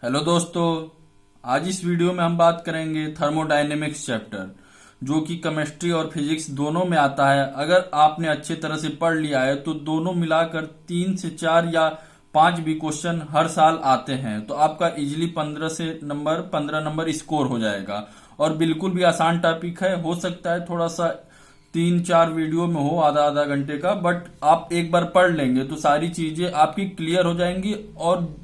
Hello दोस्तों। आज इस वीडियो में हम बात करेंगे थर्मोडायनेमिक्स चैप्टर, जो कि केमिस्ट्री और फिजिक्स दोनों में आता है। अगर आपने अच्छे तरह से पढ़ लिया है तो दोनों मिलाकर 3 से 4 या 5 भी क्वेश्चन हर साल आते हैं, तो आपका इजीली 15 नंबर स्कोर हो जाएगा। और बिल्कुल भी आसान टॉपिक है, हो सकता है थोड़ा सा 3-4 वीडियो में हो, आधा आधा घंटे का, बट आप एक बार पढ़ लेंगे तो सारी चीजें आपकी क्लियर हो जाएंगी और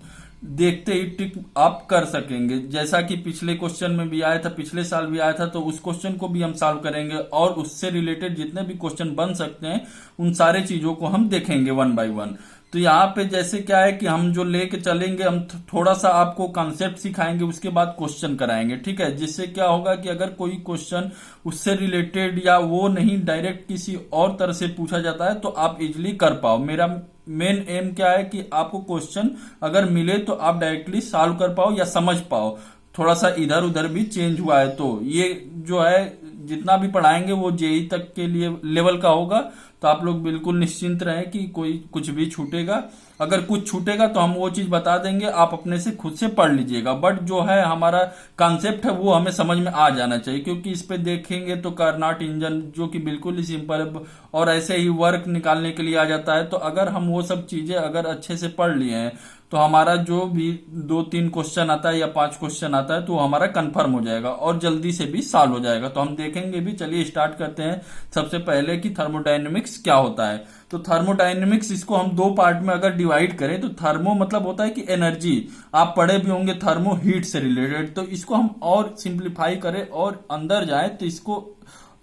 देखते ही टिक आप कर सकेंगे। जैसा कि पिछले क्वेश्चन में भी आया था, पिछले साल भी आया था, तो उस क्वेश्चन को भी हम सॉल्व करेंगे और उससे रिलेटेड जितने भी क्वेश्चन बन सकते हैं उन सारे चीजों को हम देखेंगे वन बाय वन। तो यहाँ पे जैसे क्या है कि हम जो लेके चलेंगे, हम थोड़ा सा आपको कॉन्सेप्ट सिखाएंगे, उसके बाद क्वेश्चन कराएंगे, ठीक है। जिससे क्या होगा कि अगर कोई क्वेश्चन उससे रिलेटेड या वो नहीं डायरेक्ट किसी और तरह से पूछा जाता है तो आप इजिली कर पाओ। मेरा मेन एम क्या है कि आपको क्वेश्चन अगर मिले तो आप डायरेक्टली सॉल्व कर पाओ या समझ पाओ। थोड़ा सा इधर उधर भी चेंज हुआ है तो ये जो है जितना भी पढ़ाएंगे वो जेई तक के लिए लेवल का होगा। तो आप लोग बिल्कुल निश्चिंत रहें कि कोई कुछ भी छूटेगा, अगर कुछ छूटेगा तो हम वो चीज बता देंगे, आप अपने से खुद से पढ़ लीजिएगा। बट जो है हमारा कॉन्सेप्ट है वो हमें समझ में आ जाना चाहिए, क्योंकि इस पे देखेंगे तो कार्नाट इंजन जो कि बिल्कुल ही सिंपल है और ऐसे ही वर्क निकालने के लिए आ जाता है। तो अगर हम वो सब चीजें अगर अच्छे से पढ़ लिए हैं तो हमारा जो भी 2-3 क्वेश्चन आता है या 5 क्वेश्चन आता है तो हमारा कंफर्म हो जाएगा और जल्दी से भी सॉल्व हो जाएगा। तो हम देखेंगे भी। चलिए स्टार्ट करते हैं सबसे पहले कि थर्मोडायनेमिक्स क्या होता है। तो थर्मोडायनेमिक्स, इसको हम 2 पार्ट में अगर डिवाइड करें तो थर्मो मतलब होता है कि एनर्जी, आप पढ़े भी होंगे थर्मो हीट से रिलेटेड। तो इसको हम और सिंप्लीफाई करें और अंदर जाए तो इसको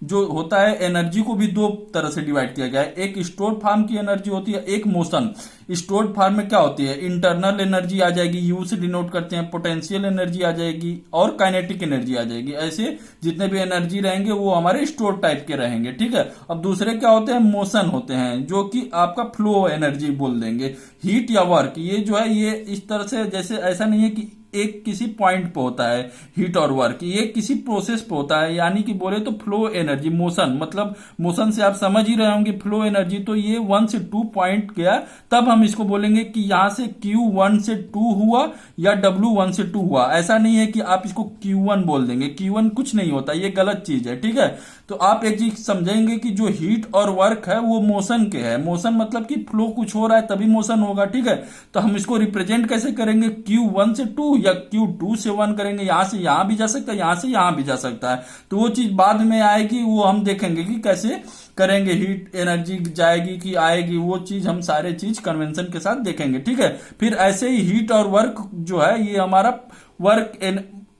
जो होता है एनर्जी को भी 2 तरह से डिवाइड किया गया है। एक स्टोर फार्म की एनर्जी होती है, एक मोशन। स्टोर फार्म में क्या होती है, इंटरनल एनर्जी आ जाएगी, यू से डिनोट करते हैं, पोटेंशियल एनर्जी आ जाएगी और काइनेटिक एनर्जी आ जाएगी। ऐसे जितने भी एनर्जी रहेंगे वो हमारे स्टोर टाइप के रहेंगे, ठीक है। अब दूसरे क्या होते हैं, मोशन होते हैं, जो कि आपका फ्लो एनर्जी बोल देंगे। हीट या वर्क, ये जो है ये इस तरह से, जैसे ऐसा नहीं है कि एक किसी पॉइंट पे होता है हीट और वर्क, ये किसी प्रोसेस पे होता है। यानी कि बोले तो फ्लो एनर्जी, मोशन मतलब मोशन से आप समझ ही रहे होंगे फ्लो एनर्जी। तो ये 1 से 2 पॉइंट गया, तब हम इसको बोलेंगे कि यहां से Q1 से 2 हुआ या W1 से 2 हुआ। ऐसा नहीं है कि आप इसको Q1 बोल देंगे, Q1 कुछ नहीं होता, ये गलत चीज है, ठीक है। तो आप एक चीज समझेंगे कि जो हीट और वर्क है वो मोशन के है। मोशन मतलब कि फ्लो कुछ हो रहा है तभी मोशन होगा, ठीक है। तो हम इसको रिप्रेजेंट कैसे करेंगे, Q1 से 2 या Q2 से 1 करेंगे। यहां से यहां भी जा सकता है, यहां से यहां भी जा सकता है। तो वो चीज बाद में आएगी, वो हम देखेंगे कि कैसे करेंगे, हीट एनर्जी जाएगी कि आएगी, वो चीज हम सारे चीज कन्वेंशन के साथ देखेंगे, ठीक है। फिर ऐसे ही हीट और वर्क जो है ये हमारा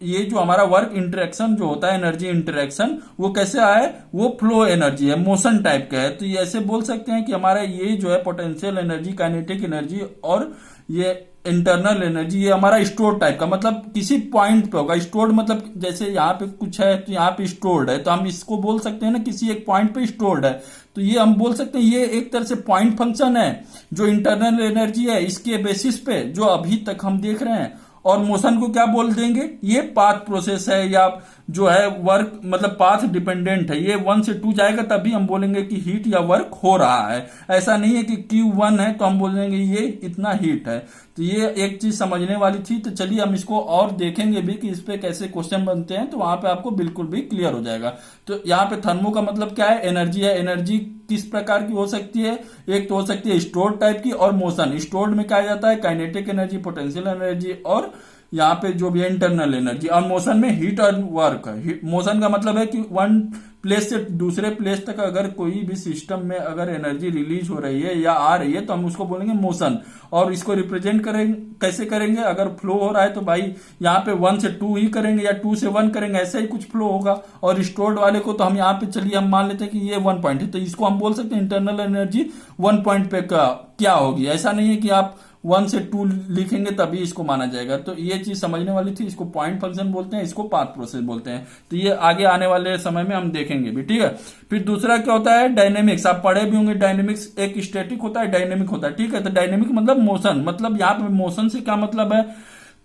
ये जो हमारा वर्क इंटरेक्शन जो होता है, एनर्जी इंटरेक्शन, वो कैसे आए, वो फ्लो एनर्जी है, मोशन टाइप का है। तो ये ऐसे बोल सकते हैं कि हमारा ये जो है पोटेंशियल एनर्जी, काइनेटिक एनर्जी और ये इंटरनल एनर्जी, ये हमारा स्टोर टाइप का, मतलब किसी पॉइंट पे होगा। स्टोर्ड मतलब जैसे यहाँ पे कुछ है तो यहाँ पे स्टोर्ड है, तो हम इसको बोल सकते हैं ना किसी एक पॉइंट पे स्टोर्ड है। तो ये हम बोल सकते हैं ये एक तरह से पॉइंट फंक्शन है। जो इंटरनल एनर्जी है इसके बेसिस पे जो अभी तक हम देख रहे हैं, और मोशन को क्या बोल देंगे, ये पाथ प्रोसेस है या जो है वर्क मतलब पाथ डिपेंडेंट है। ये 1 से 2 जाएगा तभी हम बोलेंगे कि हीट या वर्क हो रहा है। ऐसा नहीं है कि Q1 है तो हम बोलेंगे ये इतना हीट है। तो ये एक चीज समझने वाली थी। तो चलिए हम इसको और देखेंगे भी कि इस पे कैसे क्वेश्चन बनते हैं, तो वहां पे आपको बिल्कुल भी क्लियर हो जाएगा। तो यहाँ पे थर्मो का मतलब क्या है, एनर्जी है। एनर्जी किस प्रकार की हो सकती है, एक तो हो सकती है स्टोर्ड टाइप की, और मोशन। स्टोर्ड में क्या जाता है, काइनेटिक एनर्जी, पोटेंशियल एनर्जी और यहाँ पे जो भी है इंटरनल एनर्जी। और मोशन में हीट और वर्क है। मोशन का मतलब है कि वन प्लेस से दूसरे प्लेस तक अगर कोई भी सिस्टम में अगर एनर्जी रिलीज हो रही है या आ रही है तो हम उसको बोलेंगे मोशन। और इसको रिप्रेजेंट करेंगे, कैसे करेंगे, अगर फ्लो हो रहा है तो भाई यहाँ पे 1 से 2 ही करेंगे या 2 से 1 करेंगे, ऐसा ही कुछ फ्लो होगा। और स्टोर्ड वाले को तो हम यहाँ पे चलिए हम मान लेते हैं कि ये 1 पॉइंट है, तो इसको हम बोल सकते हैं इंटरनल एनर्जी 1 पॉइंट पे क्या होगी। ऐसा नहीं है कि आप 1 से 2 लिखेंगे तभी इसको माना जाएगा। तो ये चीज समझने वाली थी। इसको पॉइंट फंक्शन बोलते हैं, इसको पाथ प्रोसेस बोलते हैं। तो ये आगे आने वाले समय में हम देखेंगे भी, ठीक है। फिर दूसरा क्या होता है, डायनेमिक्स। आप पढ़े भी होंगे डायनेमिक्स, एक स्टैटिक होता है, डायनेमिक होता है, ठीक है। तो डायनेमिक मतलब मोशन, मतलब यहाँ पे मोशन से क्या मतलब है,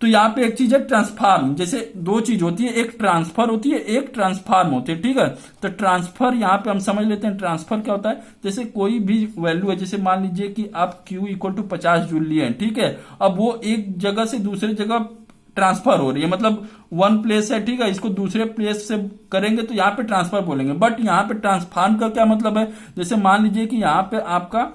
तो यहाँ पे एक चीज है ट्रांसफार्म। जैसे 2 चीज होती है, एक ट्रांसफर होती है, एक ट्रांसफार्म होती है, ठीक है। तो ट्रांसफर यहाँ पे हम समझ लेते हैं। ट्रांसफर क्या होता है, जैसे कोई भी वैल्यू है, जैसे मान लीजिए कि आप Q = 50 जूल लिए हैं, ठीक है। अब वो एक जगह से दूसरे जगह ट्रांसफर हो रही है, मतलब वन प्लेस है, ठीक है, इसको दूसरे प्लेस से करेंगे तो यहाँ पे ट्रांसफर बोलेंगे। बट यहाँ पे ट्रांसफार्म का क्या मतलब है, जैसे मान लीजिए कि यहाँ पे आपका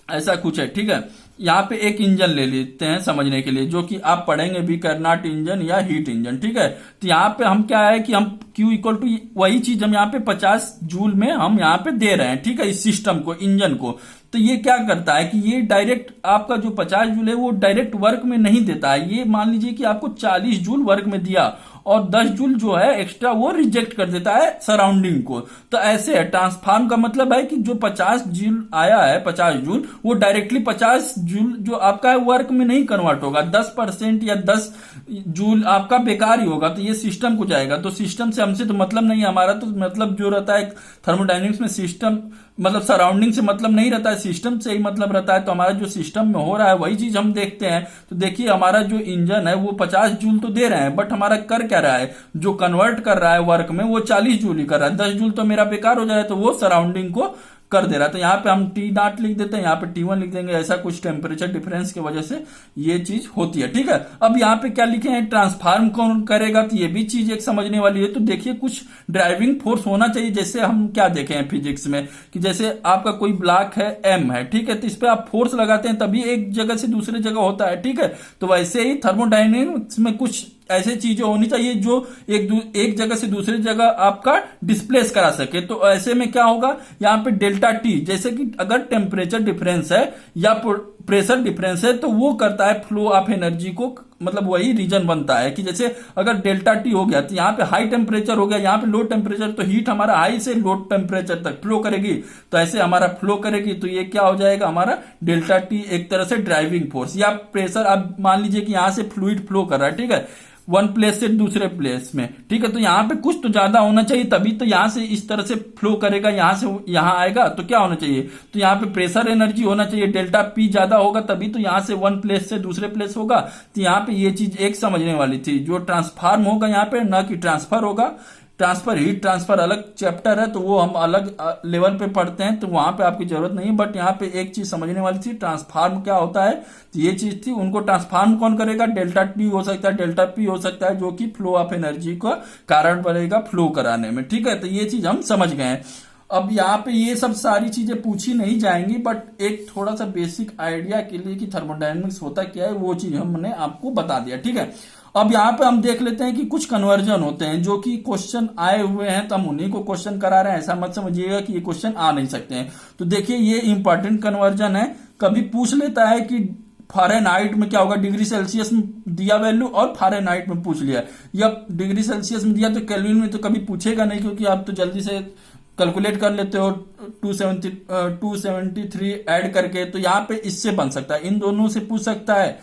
ऐसा कुछ है, ठीक है, यहाँ पे एक इंजन ले लेते हैं समझने के लिए, जो कि आप पढ़ेंगे भी करनाट इंजन या हीट इंजन, ठीक है। तो यहाँ पे हम क्या है कि हम Q इक्वल टू वही चीज हम यहाँ पे 50 जूल में हम यहाँ पे दे रहे हैं, ठीक है, इस सिस्टम को, इंजन को। तो ये क्या करता है कि ये डायरेक्ट आपका जो 50 जूल है वो डायरेक्ट वर्क में नहीं देता है। ये मान लीजिए कि आपको 40 जूल वर्क में दिया और 10 जूल जो है एक्स्ट्रा वो रिजेक्ट कर देता है सराउंडिंग को। तो ऐसे है, ट्रांसफार्म का मतलब है कि जो 50 जूल आया है, 50 जूल, वो डायरेक्टली 50 जूल जो आपका है वर्क में नहीं कन्वर्ट होगा, 10% या 10 जूल आपका बेकार ही होगा, तो ये सिस्टम को जाएगा। तो सिस्टम से हमसे तो मतलब नहीं है, हमारा तो मतलब जो रहता है थर्मोडायनेमिक्स में सिस्टम मतलब सराउंडिंग से मतलब नहीं रहता है, सिस्टम से ही मतलब रहता है। तो हमारा जो सिस्टम में हो रहा है वही चीज हम देखते हैं। तो देखिए हमारा जो इंजन है वो 50 जूल तो दे रहे हैं, बट हमारा कर क्या रहा है, जो कन्वर्ट कर रहा है वर्क में वो 40 जूल ही कर रहा है, 10 जूल तो मेरा बेकार हो जाए, तो वो सराउंडिंग को कर दे रहा है। तो यहाँ पे हम टी नॉट लिख देते हैं, यहाँ पे T1 लिख देंगे, ऐसा कुछ टेम्परेचर डिफरेंस की वजह से ये चीज होती है, ठीक है। अब यहाँ पे क्या लिखे हैं, ट्रांसफार्म कौन करेगा, तो ये भी चीज एक समझने वाली है। तो देखिए कुछ ड्राइविंग फोर्स होना चाहिए, जैसे हम क्या देखे हैं फिजिक्स में कि जैसे आपका कोई ब्लॉक है M है, ठीक है, तो इस पे आप फोर्स लगाते हैं तभी एक जगह से दूसरे जगह होता है, ठीक है। तो वैसे ही थर्मोडायनेमिक्स में कुछ ऐसे चीजें होनी चाहिए जो एक जगह से दूसरी जगह आपका डिस्प्लेस करा सके। तो ऐसे में क्या होगा, यहाँ पे डेल्टा टी, जैसे कि अगर टेम्परेचर डिफरेंस है या प्रेशर डिफरेंस है तो वो करता है फ्लो ऑफ एनर्जी को, मतलब वही रीजन बनता है कि जैसे अगर डेल्टा टी हो गया तो यहाँ पे हाई टेम्परेचर हो गया, यहाँ पे लो टेम्परेचर, तो हीट हमारा हाई से लो टेम्परेचर तक फ्लो करेगी, तो ऐसे हमारा फ्लो करेगी, तो ये क्या हो जाएगा हमारा डेल्टा टी, एक तरह से ड्राइविंग फोर्स। या प्रेशर, अब मान लीजिए कि यहाँ से फ्लूइड फ्लो कर रहा है, ठीक है, वन प्लेस से दूसरे प्लेस में, ठीक है, तो यहाँ पे कुछ तो ज्यादा होना चाहिए, तभी तो यहाँ से इस तरह से फ्लो करेगा, यहाँ से यहाँ आएगा, तो क्या होना चाहिए, तो यहाँ पे प्रेशर एनर्जी होना चाहिए, डेल्टा पी ज्यादा होगा तभी तो यहाँ से वन प्लेस से दूसरे प्लेस होगा। तो यहाँ पे ये चीज एक समझने वाली थी, जो ट्रांसफार्म होगा यहाँ पे, ना कि ट्रांसफर होगा। ट्रांसफर, हीट ट्रांसफर अलग चैप्टर है, तो वो हम अलग लेवल पे पढ़ते हैं, तो वहां पे आपकी जरूरत नहीं है। बट यहाँ पे एक चीज समझने वाली थी, ट्रांसफार्म क्या होता है, तो ये चीज थी। उनको ट्रांसफार्म कौन करेगा, डेल्टा टी हो सकता है, डेल्टा पी हो सकता है, जो कि फ्लो ऑफ एनर्जी का कारण बनेगा फ्लो कराने में, ठीक है। तो ये चीज हम समझ गए हैं। अब यहाँ पे ये सब सारी चीजें पूछी नहीं जाएंगी, बट एक थोड़ा सा बेसिक आइडिया के लिए कि थर्मोडायनेमिक्स होता क्या है वो चीज हमने आपको बता दिया, ठीक है। अब यहाँ पे हम देख लेते हैं कि कुछ कन्वर्जन होते हैं जो कि क्वेश्चन आए हुए हैं, तो हम उन्हीं को क्वेश्चन करा रहे हैं, ऐसा मत समझिएगा कि ये क्वेश्चन आ नहीं सकते हैं। तो देखिए ये इंपॉर्टेंट कन्वर्जन है, कभी पूछ लेता है कि फ़ारेनहाइट में क्या होगा, डिग्री सेल्सियस में दिया वैल्यू और फ़ारेनहाइट में पूछ लिया, या डिग्री सेल्सियस में दिया तो केल्विन में तो कभी पूछेगा नहीं, क्योंकि आप तो जल्दी से कैलकुलेट कर लेते हो 273 ऐड करके। तो यहाँ पे इससे बन सकता है, इन दोनों से पूछ सकता है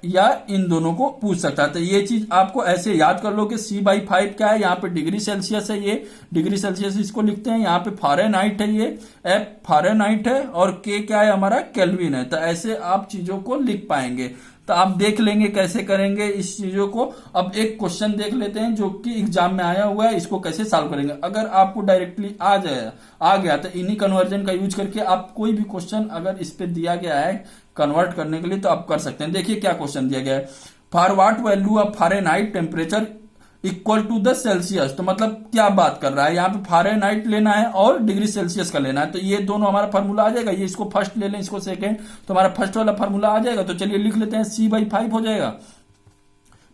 या इन दोनों को पूछ सकता है। तो ये चीज आपको ऐसे याद कर लो कि C/5 क्या है, यहाँ पे डिग्री सेल्सियस है, ये डिग्री सेल्सियस इसको लिखते हैं, यहाँ पे फ़ारेनहाइट है, ये F फ़ारेनहाइट है, और K क्या है हमारा, केल्विन है। तो ऐसे आप चीजों को लिख पाएंगे। तो आप देख लेंगे कैसे करेंगे इस चीजों को। अब एक क्वेश्चन देख लेते हैं जो कि एग्जाम में आया हुआ है, इसको कैसे सॉल्व करेंगे। अगर आपको डायरेक्टली आ गया तो इन्हीं कन्वर्जन का यूज करके आप कोई भी क्वेश्चन अगर इस पे दिया गया है कन्वर्ट करने के लिए तो आप कर सकते हैं। देखिए क्या क्वेश्चन दिया गया है, for what value of Fahrenheit temperature equal to the Celsius. तो मतलब क्या बात कर रहा है, यहाँ पे फ़ारेनहाइट लेना है और डिग्री सेल्सियस का लेना है। तो ये दोनों हमारा फार्मूला आ जाएगा, ये इसको फर्स्ट ले लें, इसको सेकेंड, तो हमारा फर्स्ट वाला फार्मूला आ जाएगा। तो चलिए लिख लेते हैं, C/5 हो जाएगा,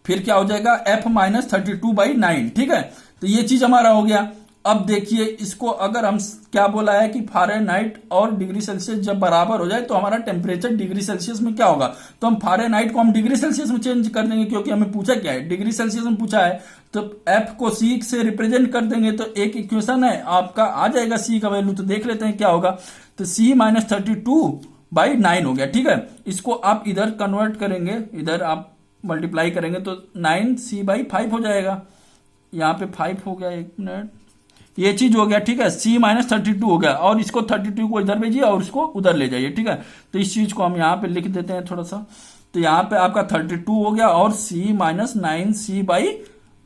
फिर क्या हो जाएगा, F-32/9, ठीक है। तो ये चीज हमारा हो गया। अब देखिए इसको अगर हम क्या बोला है कि फ़ारेनहाइट और डिग्री सेल्सियस जब बराबर हो जाए तो हमारा टेम्परेचर डिग्री सेल्सियस में क्या होगा, तो हम फ़ारेनहाइट को हम डिग्री सेल्सियस में चेंज कर देंगे, क्योंकि हमें पूछा क्या है, डिग्री सेल्सियस में पूछा है। तो F को C से रिप्रेजेंट कर देंगे, तो एक इक्वेशन है आपका आ जाएगा C का वैल्यू। तो देख लेते हैं क्या होगा, तो C-32/9 हो गया, ठीक है। इसको आप इधर कन्वर्ट करेंगे, इधर आप मल्टीप्लाई करेंगे तो 9C/5 हो जाएगा, यहाँ पे 5 हो गया, एक मिनट, ये चीज हो गया, ठीक है। C-32 हो गया, और इसको 32 को इधर भेजिए और इसको उधर ले जाइए, ठीक है। तो इस चीज को हम यहाँ पे लिख देते हैं थोड़ा सा। तो यहाँ पे आपका 32 हो गया और C-9C/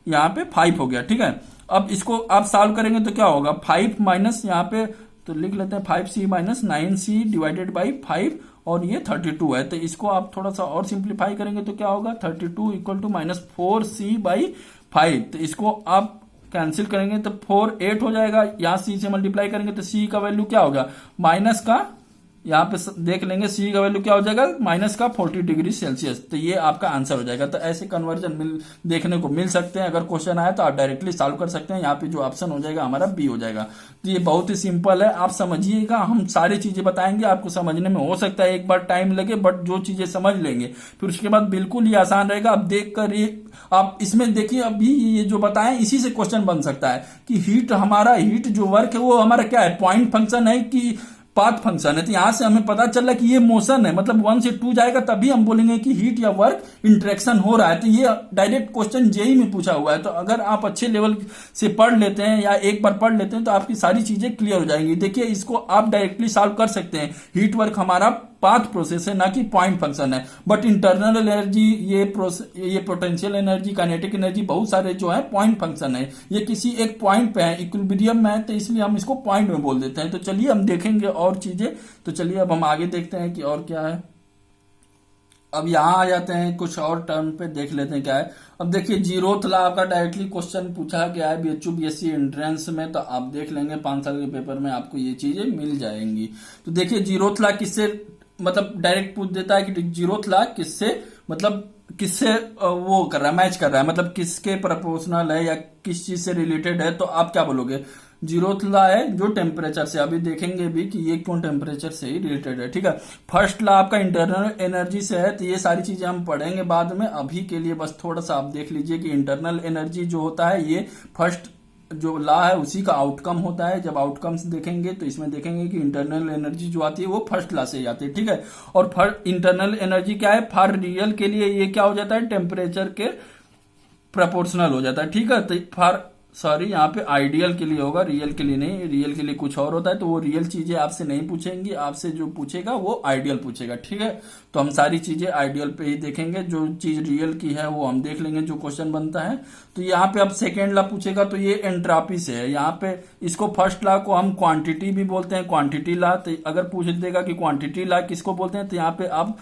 यहाँ पे 5 हो गया, ठीक है। अब इसको आप सॉल्व करेंगे तो क्या होगा, 5 माइनस यहाँ पे तो लिख लेते हैं 5C - 9C/5 और ये 32 है। तो इसको आप थोड़ा सा और सिंप्लीफाई करेंगे तो क्या होगा, 32 इक्वल टू -4c/5। तो इसको आप कैंसिल करेंगे तो 4 8 हो जाएगा, यहाँ c से मल्टीप्लाई करेंगे तो c का वैल्यू क्या होगा, माइनस का, यहाँ पे देख लेंगे c का वैल्यू क्या हो जाएगा, माइनस का 40 डिग्री सेल्सियस। तो ये आपका आंसर हो जाएगा। तो ऐसे कन्वर्जन देखने को मिल सकते हैं। अगर क्वेश्चन आए तो आप डायरेक्टली सॉल्व कर सकते हैं। यहाँ पे जो ऑप्शन हो जाएगा हमारा बी हो जाएगा। तो ये बहुत ही सिंपल है, आप समझिएगा। हम सारी चीजें बताएंगे, आपको समझने में हो सकता है एक बार टाइम लगे, बट जो चीजें समझ लेंगे फिर उसके बाद बिल्कुल ही आसान रहेगा। आप देख कर ये आप इसमें देखिए, अभी ये जो बताएं इसी से क्वेश्चन बन सकता है कि हीट जो वर्क है वो हमारा क्या है, पॉइंट फंक्शन है कि पाथ फंक्शन है। तो यहां से हमें पता चला कि ये मोशन है, मतलब 1 से 2 जाएगा तभी हम बोलेंगे कि हीट या वर्क इंटरेक्शन हो रहा है। तो ये डायरेक्ट क्वेश्चन जेई में पूछा हुआ है। तो अगर आप अच्छे लेवल से पढ़ लेते हैं या एक बार पढ़ लेते हैं तो आपकी सारी चीजें क्लियर हो जाएंगी। देखिए इसको आप डायरेक्टली सॉल्व कर सकते हैं। हीट वर्क हमारा पाथ प्रोसेस है, ना कि पॉइंट फंक्शन है। बट इंटरनल एनर्जी, ये पोटेंशियल एनर्जी, काइनेटिक एनर्जी, बहुत सारे जो है पॉइंट फंक्शन है। ये किसी एक पॉइंट पे है, इक्विलिब्रियम में है, तो इसलिए हम इसको पॉइंट में बोल देते हैं। तो चलिए हम देखेंगे और चीजें। तो चलिए अब हम आगे देखते हैं कि और क्या है। अब यहां आ जाते हैं, कुछ और टर्म पे देख लेते हैं क्या है। अब देखिए जीरोथ लॉ आपका डायरेक्टली क्वेश्चन पूछा गया है बीएचयू बीएससी एंट्रेंस में। तो आप देख लेंगे 5 साल के पेपर में आपको ये चीजें मिल जाएंगी। तो देखिए जीरोथ लॉ किससे, मतलब डायरेक्ट पूछ देता है कि जीरोथ लॉ किससे, मतलब किससे वो कर रहा है, मैच कर रहा है, मतलब किसके प्रोपोर्शनल है या किस चीज से रिलेटेड है। तो आप क्या बोलोगे, जीरोथ लॉ है जो टेम्परेचर से, अभी देखेंगे भी कि ये क्यों टेम्परेचर से ही रिलेटेड है। ठीक है, फर्स्ट लॉ आपका इंटरनल एनर्जी से है। तो ये सारी चीजें हम पढ़ेंगे बाद में, अभी के लिए बस थोड़ा सा आप देख लीजिए कि इंटरनल एनर्जी जो होता है ये फर्स्ट जो लॉ है उसी का आउटकम होता है। जब आउटकम्स देखेंगे तो इसमें देखेंगे कि इंटरनल एनर्जी जो आती है वो फर्स्ट लॉ से ही आती है। ठीक है, और इंटरनल एनर्जी क्या है, फॉर रियल के लिए ये क्या हो जाता है, टेम्परेचर के प्रोपोर्शनल हो जाता है। ठीक है, तो फॉर सॉरी यहाँ पे आइडियल के लिए होगा, रियल के लिए नहीं। रियल के लिए कुछ और होता है, तो वो रियल चीजें आपसे नहीं पूछेंगी, आपसे जो पूछेगा वो आइडियल पूछेगा। ठीक है, तो हम सारी चीजें आइडियल पे ही देखेंगे, जो चीज रियल की है वो हम देख लेंगे जो क्वेश्चन बनता है। तो यहाँ पे अब सेकेंड लॉ पूछेगा तो ये एंट्रोपी से है। यहाँ पे इसको फर्स्ट लॉ को हम क्वांटिटी भी बोलते हैं, क्वांटिटी लॉ। तो अगर पूछ देगा कि क्वांटिटी लॉ किसको बोलते हैं तो यहाँ पे आप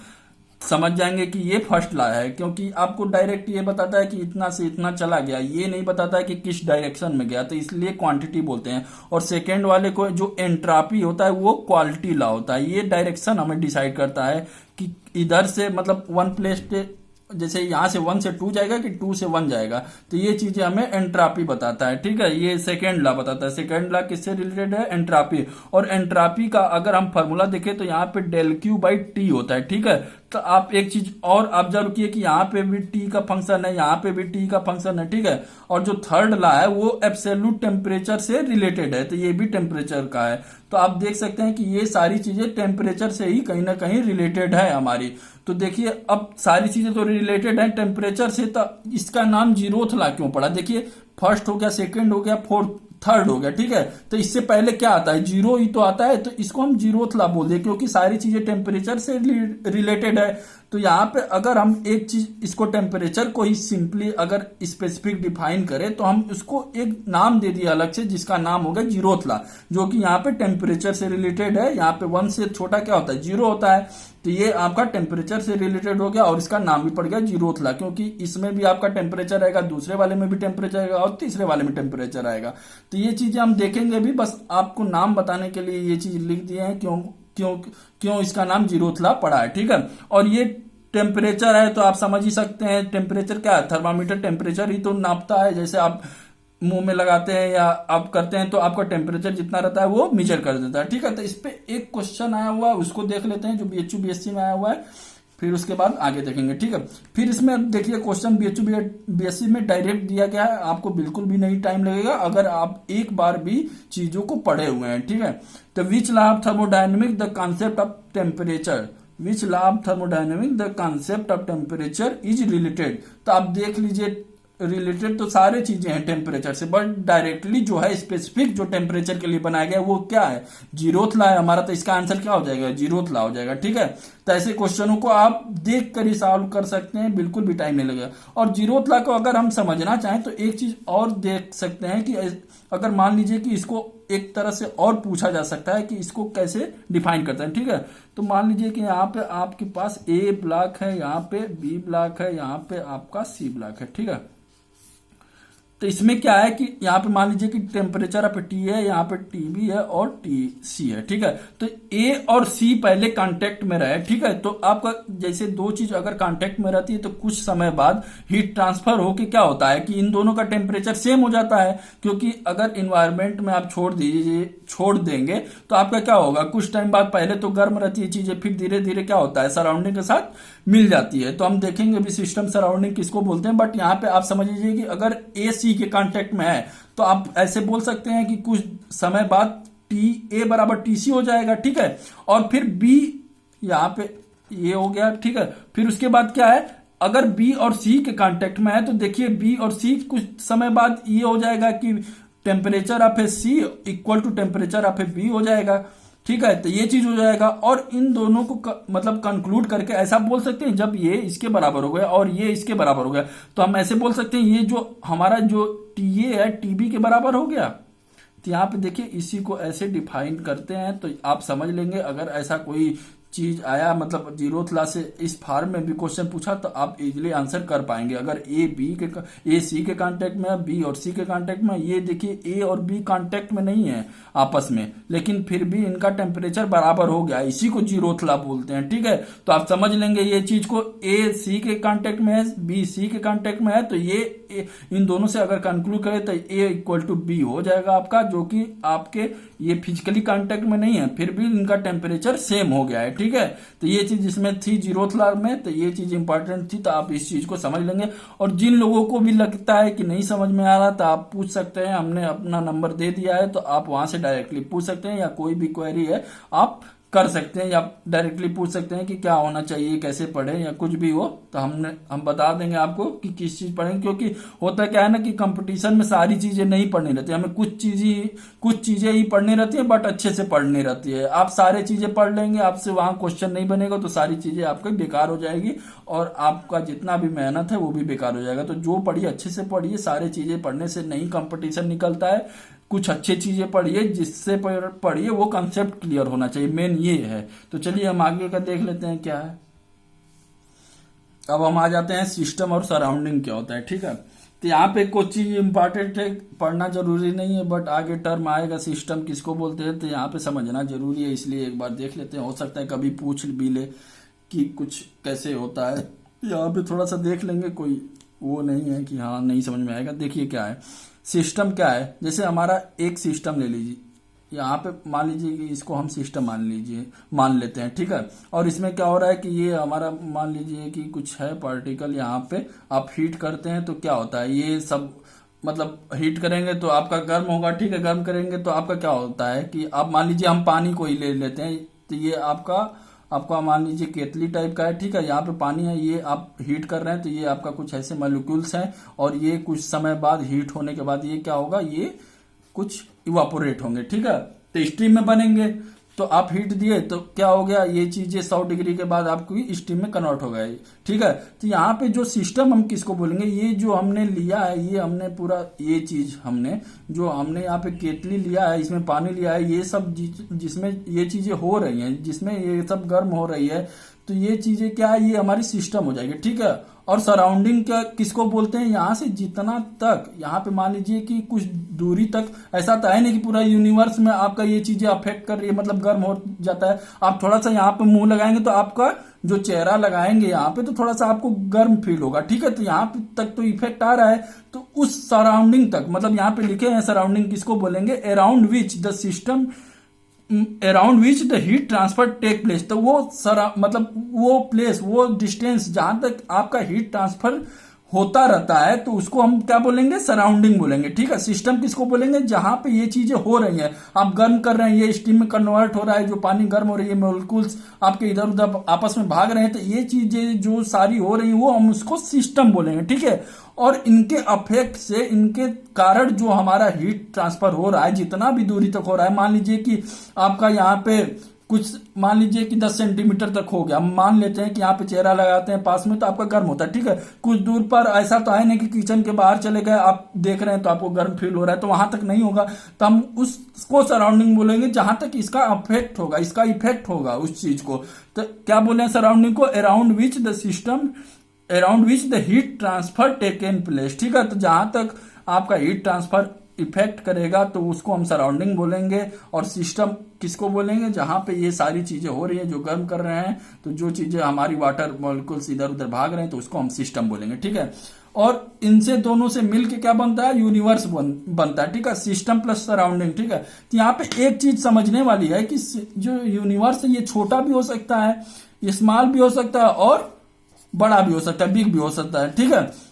समझ जाएंगे कि ये फर्स्ट लॉ है, क्योंकि आपको डायरेक्ट ये बताता है कि इतना से इतना चला गया, ये नहीं बताता है कि किस डायरेक्शन में गया, तो इसलिए क्वांटिटी बोलते हैं। और सेकेंड वाले को जो एंट्रोपी होता है वो क्वालिटी लॉ होता है। ये डायरेक्शन हमें डिसाइड करता है कि इधर से, मतलब वन प्लेस पे, जैसे यहां से 1 से 2 जाएगा कि 2 से 1 जाएगा, तो ये चीजें हमें एंट्रोपी बताता है। ठीक है, ये सेकेंड लॉ बताता है। सेकेंड लॉ किससे रिलेटेड है, एंट्रोपी। और एंट्रोपी का अगर हम फॉर्मूला देखें तो यहाँ पे डेल क्यू बाई टी होता है। ठीक है, तो आप एक चीज और ऑब्जर्व किए कि यहाँ पे भी टी का फंक्शन है, यहाँ पे भी टी का फंक्शन है। ठीक है, और जो थर्ड लॉ है वो एब्सोल्यूट टेम्परेचर से रिलेटेड है, तो ये भी टेम्परेचर का है। तो आप देख सकते हैं कि ये सारी चीजें टेम्परेचर से ही कहीं ना कहीं रिलेटेड है हमारी। तो देखिए अब सारी चीजें तो रिलेटेड है टेम्परेचर से, तो इसका नाम जीरोथ लॉ क्यों पड़ा। देखिए फर्स्ट हो गया, सेकंड हो गया, फोर्थ, थर्ड हो गया। ठीक है, तो इससे पहले क्या आता है, जीरो ही तो आता है, तो इसको हम जीरोथ लॉ बोलते हैं क्योंकि सारी चीजें टेम्परेचर से रिलेटेड है। तो यहाँ पे अगर हम एक चीज, इसको टेम्परेचर को ही सिंपली अगर स्पेसिफिक डिफाइन करें तो हम उसको एक नाम दे दिया अलग से, जिसका नाम होगा जीरोथ लॉ, जो कि यहाँ पे टेम्परेचर से रिलेटेड है। यहाँ पे 1 से छोटा क्या होता है, जीरो होता है। तो ये आपका टेम्परेचर से रिलेटेड हो गया और इसका नाम भी पड़ गया जीरोथ लॉ, क्योंकि इसमें भी आपका टेम्परेचर आएगा, दूसरे वाले में भी टेम्परेचर आएगा और तीसरे वाले में टेम्परेचर आएगा। तो ये चीजें हम देखेंगे भी, बस आपको नाम बताने के लिए ये चीज लिख दिए हैं, क्यों क्यों क्यों इसका नाम जीरोथ लॉ पड़ा है। ठीक है, और ये टेम्परेचर है तो आप समझ ही सकते हैं टेम्परेचर क्या है, थर्मामीटर टेम्परेचर ही तो नापता है। जैसे आप मुंह में लगाते हैं या आप करते हैं तो आपका टेम्परेचर जितना रहता है वो मेजर कर देता है। ठीक है, तो इस पे एक क्वेश्चन आया हुआ है, उसको देख लेते हैं जो बीएचयू बीएससी में आया हुआ है, फिर उसके बाद आगे देखेंगे। ठीक है, फिर इसमें देखिए क्वेश्चन बीएचयू बीएससी में डायरेक्ट दिया गया है, आपको बिल्कुल भी नहीं टाइम लगेगा अगर आप एक बार भी चीजों को पढ़े हुए हैं। ठीक है, तो which law of thermodynamic the concept of temperature, which law of thermodynamic the concept of temperature is related. तो आप देख लीजिए रिलेटेड तो सारे चीजें हैं टेम्परेचर से, बट डायरेक्टली जो है स्पेसिफिक जो टेम्परेचर के लिए बनाया गया वो क्या है, जीरोथ लॉ है हमारा। तो इसका आंसर क्या हो जाएगा, जीरोथ लॉ हो जाएगा। ठीक है, तो ऐसे क्वेश्चनों को आप देख कर ही सॉल्व कर सकते हैं, बिल्कुल भी टाइम नहीं लगेगा। और जीरोथ लॉ को अगर हम समझना चाहें तो एक चीज और देख सकते हैं कि अगर मान लीजिए कि इसको एक तरह से और पूछा जा सकता है कि इसको कैसे डिफाइन करते हैं, ठीक है। तो मान लीजिए कि यहाँ पे आपके पास ए ब्लॉक है, यहाँ पे बी ब्लॉक है, यहाँ पे आपका सी ब्लॉक है, ठीक है। तो इसमें क्या है कि यहाँ पे मान लीजिए कि टेम्परेचर आप टी है, यहाँ पे टी बी है और टी सी है, ठीक है। तो ए और सी पहले कांटेक्ट में रहे, ठीक है। तो आपका जैसे दो चीज अगर कांटेक्ट में रहती है तो कुछ समय बाद हीट ट्रांसफर होके क्या होता है कि इन दोनों का टेम्परेचर सेम हो जाता है, क्योंकि अगर इन्वायरमेंट में आप छोड़ देंगे तो आपका क्या होगा, कुछ टाइम बाद पहले तो गर्म रहती है चीजें, फिर धीरे धीरे क्या होता है सराउंडिंग के साथ मिल जाती है। तो हम देखेंगे भी सिस्टम सराउंडिंग किसको बोलते हैं, बट यहाँ पे आप समझ लीजिए कि अगर ए सी के कांटेक्ट में है तो आप ऐसे बोल सकते हैं कि कुछ समय बाद टी ए बराबर टी सी हो जाएगा, ठीक है। और फिर बी यहाँ पे ये हो गया, ठीक है। फिर उसके बाद क्या है, अगर बी और सी के कांटेक्ट में है तो देखिए बी और सी कुछ समय बाद ये हो जाएगा कि temperature of A C equal to temperature of A B हो जाएगा, ठीक है। तो ये चीज हो जाएगा और इन दोनों को मतलब कंक्लूड करके ऐसा बोल सकते हैं जब ये इसके बराबर हो गया और ये इसके बराबर हो गया तो हम ऐसे बोल सकते हैं ये जो हमारा जो टी ए है टी बी के बराबर हो गया। तो यहाँ पे देखिए इसी को ऐसे डिफाइन करते हैं तो आप समझ लेंगे। अगर ऐसा कोई चीज आया मतलब जीरो क्लास से इस फॉर्म में भी क्वेश्चन पूछा तो आप इजीली आंसर कर पाएंगे। अगर ए सी के कांटेक्ट में है, बी और सी के कांटेक्ट में, ये देखिए ए और बी कांटेक्ट में नहीं है आपस में, लेकिन फिर भी इनका टेम्परेचर बराबर हो गया, इसी को जीरो क्ला बोलते हैं, ठीक है। तो आप समझ लेंगे ये चीज को, ए सी के कांटेक्ट में है, बी सी के कांटेक्ट में है, तो ये इन दोनों से अगर कंक्लूड करें तो ए इक्वल टू बी हो जाएगा आपका, जो कि आपके ये फिजिकली कांटेक्ट में नहीं है फिर भी इनका टेम्परेचर सेम हो गया है, ठीक है। तो ये चीज इसमें थी जीरो क्लास में, तो ये चीज इंपॉर्टेंट थी, तो आप इस चीज को समझ लेंगे। और जिन लोगों को भी लगता है कि नहीं समझ में आ रहा तो आप पूछ सकते हैं, हमने अपना नंबर दे दिया है तो आप वहां से डायरेक्टली पूछ सकते हैं, या कोई भी क्वेरी है आप कर सकते हैं या डायरेक्टली पूछ सकते हैं कि क्या होना चाहिए, कैसे पढ़े या कुछ भी हो तो हम बता देंगे आपको कि किस चीज पढ़ेंगे। क्योंकि होता क्या है ना कि कंपटीशन में सारी चीजें नहीं पढ़नी रहती, हमें कुछ चीजें ही पढ़नी रहती है बट अच्छे से पढ़नी रहती है। आप सारे चीजें पढ़ लेंगे, आपसे वहां क्वेश्चन नहीं बनेगा तो सारी चीजें आपकी बेकार हो जाएगी और आपका जितना भी मेहनत है वो भी बेकार हो जाएगा। तो जो पढ़िए अच्छे से पढ़िए, सारी चीजें पढ़ने से नहीं कंपटीशन निकलता है, कुछ अच्छी चीजें पढ़िए, जिससे पढ़िए वो कंसेप्ट क्लियर होना चाहिए, मेन ये है। तो चलिए हम आगे का देख लेते हैं क्या है। अब हम आ जाते हैं सिस्टम और सराउंडिंग क्या होता है, ठीक है। तो यहाँ पे कुछ चीज इंपॉर्टेंट है, पढ़ना जरूरी नहीं है बट आगे टर्म आएगा सिस्टम किसको बोलते हैं तो यहाँ पे समझना जरूरी है, इसलिए एक बार देख लेते हैं। हो सकता है कभी पूछ भी ले कि कुछ कैसे होता है, यहाँ पे थोड़ा सा देख लेंगे, कोई वो नहीं है कि हाँ नहीं समझ में आएगा। देखिए क्या है सिस्टम क्या है, जैसे हमारा एक सिस्टम ले लीजिए, यहाँ पे मान लीजिए कि इसको हम सिस्टम मान लेते हैं, ठीक है। और इसमें क्या हो रहा है कि ये हमारा मान लीजिए कि कुछ है पार्टिकल, यहाँ पे आप हीट करते हैं तो क्या होता है, ये सब मतलब हीट करेंगे तो आपका गर्म होगा, ठीक है। गर्म करेंगे तो आपका क्या होता है कि आप मान लीजिए हम पानी को ही ले लेते हैं, तो ये आपका मान लीजिए केतली टाइप का है, ठीक है। यहाँ पे पानी है, ये आप हीट कर रहे हैं तो ये आपका कुछ ऐसे मॉलिक्यूल्स हैं और ये कुछ समय बाद हीट होने के बाद ये क्या होगा, ये कुछ इवापोरेट होंगे, ठीक है। तो स्टीम में बनेंगे, तो आप हीट दिए तो क्या हो गया, ये चीजें 100 डिग्री के बाद आपकी स्टीम में कन्वर्ट हो गए, ठीक है। तो यहाँ पे जो सिस्टम हम किसको बोलेंगे, ये जो हमने लिया है, ये हमने पूरा ये चीज जो हमने यहाँ पे केतली लिया है, इसमें पानी लिया है, ये सब जिसमें ये चीजें हो रही हैं, जिसमें ये सब गर्म हो रही है, तो ये चीजें क्या है, ये हमारी सिस्टम हो जाएगी, ठीक है। और सराउंडिंग क्या किसको बोलते हैं, यहाँ से जितना तक, यहाँ पे मान लीजिए कि कुछ दूरी तक, ऐसा तो है नहीं कि पूरा यूनिवर्स में आपका ये चीजें अफेक्ट कर रही है, मतलब गर्म हो जाता है। आप थोड़ा सा यहाँ पे मुंह लगाएंगे तो आपका जो चेहरा लगाएंगे यहाँ पे तो थोड़ा सा आपको गर्म फील होगा, ठीक है। तो यहाँ पे तक तो इफेक्ट आ रहा है, तो उस सराउंडिंग तक, मतलब यहाँ पे लिखे हैं सराउंडिंग किसको बोलेंगे, around which the system around which the heat transfer take place. तो वो मतलब वो प्लेस, वो डिस्टेंस जहां तक आपका हीट ट्रांसफर होता रहता है तो उसको हम क्या बोलेंगे, सराउंडिंग बोलेंगे, ठीक है। सिस्टम किसको बोलेंगे, जहां पे ये चीजें हो रही हैं, आप गर्म कर रहे हैं, ये स्टीम में कन्वर्ट हो रहा है, जो पानी गर्म हो रही है, मॉलिक्यूल्स आपके इधर उधर आपस में भाग रहे हैं, तो ये चीजें जो सारी हो रही है वो हम उसको सिस्टम बोलेंगे, ठीक है। और इनके अफेक्ट से, इनके कारण जो हमारा हीट ट्रांसफर हो रहा है, जितना भी दूरी तक हो रहा है, मान लीजिए कि आपका यहाँ पे कुछ मान लीजिए कि 10 सेंटीमीटर तक हो गया, हम मान लेते हैं कि यहाँ पे चेहरा लगाते हैं पास में तो आपका गर्म होता है, ठीक है। कुछ दूर पर ऐसा तो है नहीं कि किचन के बाहर चले गए, आप देख रहे हैं तो आपको गर्म फील हो रहा है, तो वहां तक नहीं होगा, तो हम उसको सराउंडिंग बोलेंगे जहां तक इसका अफेक्ट होगा, इसका इफेक्ट होगा उस चीज को। तो क्या बोले सराउंडिंग को, around which the system, around which the heat transfer taken place, ठीक है। तो जहां तक आपका हीट ट्रांसफर इफेक्ट करेगा तो उसको हम सराउंडिंग बोलेंगे। और सिस्टम किसको बोलेंगे, जहां पे ये सारी चीजें हो रही है, जो गर्म कर रहे हैं, तो जो चीजें हमारी वाटर मॉलिक्यूल्स इधर उधर भाग रहे हैं तो उसको हम सिस्टम बोलेंगे, ठीक है। और इनसे दोनों से मिलके क्या बनता है, यूनिवर्स बनता है, ठीक है, सिस्टम प्लस सराउंडिंग, ठीक है। तो यहाँ पे एक चीज समझने वाली है कि जो यूनिवर्स है ये छोटा भी हो सकता है, स्मॉल भी हो सकता है और बड़ा भी हो सकता है, बिग भी हो सकता है, ठीक है।